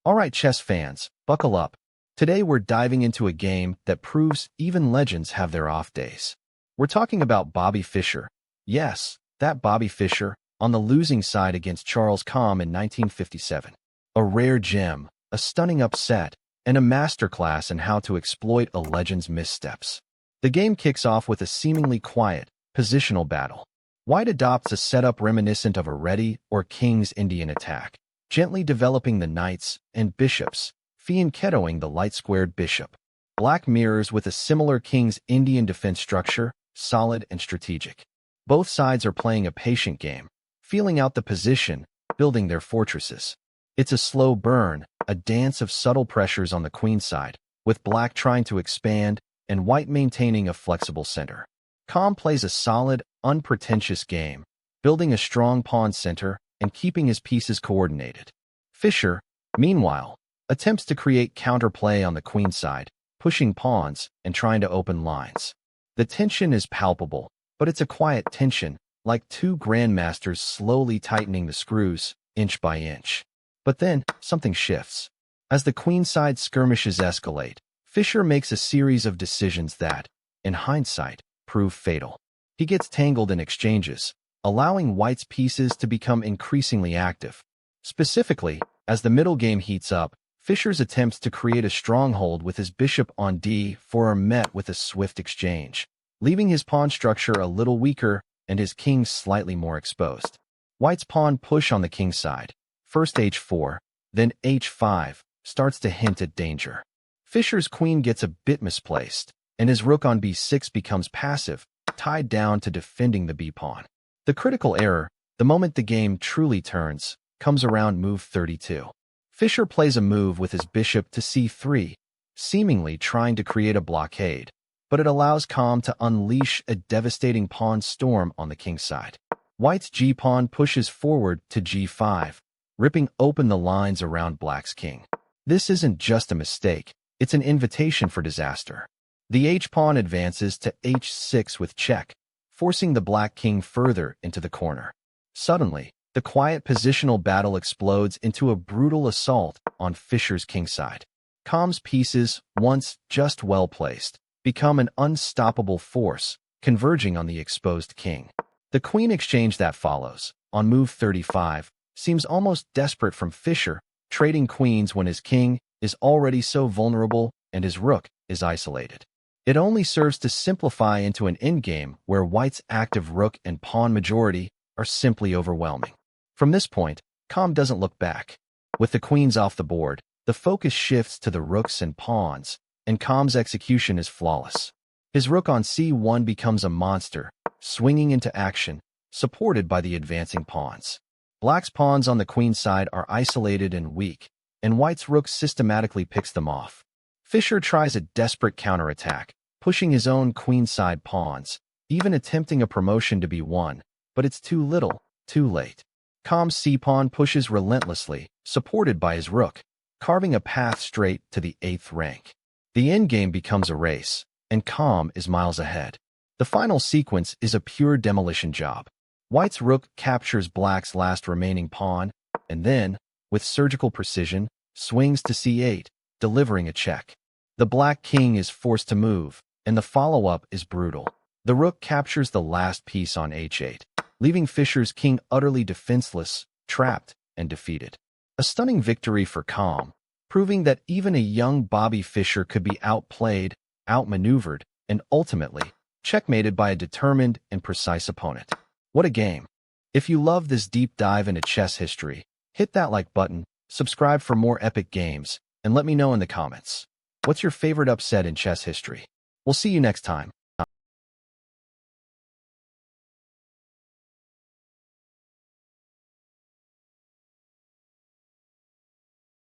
Alright chess fans, buckle up. Today we're diving into a game that proves even legends have their off days. We're talking about Bobby Fischer. Yes, that Bobby Fischer, on the losing side against Charles Kalme in 1957. A rare gem, a stunning upset, and a masterclass in how to exploit a legend's missteps. The game kicks off with a seemingly quiet, positional battle. White adopts a setup reminiscent of a ready or king's Indian attack, gently developing the knights and bishops, fianchettoing the light-squared bishop. Black mirrors with a similar king's Indian defense structure, solid and strategic. Both sides are playing a patient game, feeling out the position, building their fortresses. It's a slow burn, a dance of subtle pressures on the queen side, with black trying to expand and white maintaining a flexible center. Kalme plays a solid, unpretentious game, building a strong pawn center and keeping his pieces coordinated. Fischer, meanwhile, attempts to create counterplay on the queen side, pushing pawns and trying to open lines. The tension is palpable, but it's a quiet tension, like two grandmasters slowly tightening the screws, inch by inch. But then, something shifts. As the queen side skirmishes escalate, Fischer makes a series of decisions that, in hindsight, prove fatal. He gets tangled in exchanges, allowing white's pieces to become increasingly active. Specifically, as the middle game heats up, Fischer's attempts to create a stronghold with his bishop on d4 are met with a swift exchange, leaving his pawn structure a little weaker and his king slightly more exposed. White's pawn push on the king side, first h4, then h5, starts to hint at danger. Fischer's queen gets a bit misplaced, and his rook on b6 becomes passive, tied down to defending the b-pawn. The critical error, the moment the game truly turns, comes around move 32. Fischer plays a move with his bishop to c3, seemingly trying to create a blockade, but it allows Kalme to unleash a devastating pawn storm on the king side. White's g-pawn pushes forward to g5, ripping open the lines around black's king. This isn't just a mistake, it's an invitation for disaster. The h-pawn advances to h6 with check, forcing the black king further into the corner. Suddenly, the quiet positional battle explodes into a brutal assault on Fischer's kingside. Kalme's pieces, once just well placed, become an unstoppable force, converging on the exposed king. The queen exchange that follows, on move 35, seems almost desperate from Fischer, trading queens when his king is already so vulnerable and his rook is isolated. It only serves to simplify into an endgame where white's active rook and pawn majority are simply overwhelming. From this point, Kalme doesn't look back. With the queens off the board, the focus shifts to the rooks and pawns, and Kalme's execution is flawless. His rook on c1 becomes a monster, swinging into action, supported by the advancing pawns. Black's pawns on the queen side are isolated and weak, and white's rook systematically picks them off. Fischer tries a desperate counterattack, pushing his own queenside pawns, even attempting a promotion to b1, but it's too little, too late. Kalme's c-pawn pushes relentlessly, supported by his rook, carving a path straight to the 8th rank. The endgame becomes a race, and Kalme is miles ahead. The final sequence is a pure demolition job. White's rook captures black's last remaining pawn, and then, with surgical precision, swings to c8, delivering a check. The black king is forced to move, and the follow-up is brutal. The rook captures the last piece on h8, leaving Fischer's king utterly defenseless, trapped, and defeated. A stunning victory for Kalme, proving that even a young Bobby Fischer could be outplayed, outmaneuvered, and ultimately checkmated by a determined and precise opponent. What a game! If you love this deep dive into chess history, hit that like button, subscribe for more epic games, and let me know in the comments. What's your favorite upset in chess history? We'll see you next time.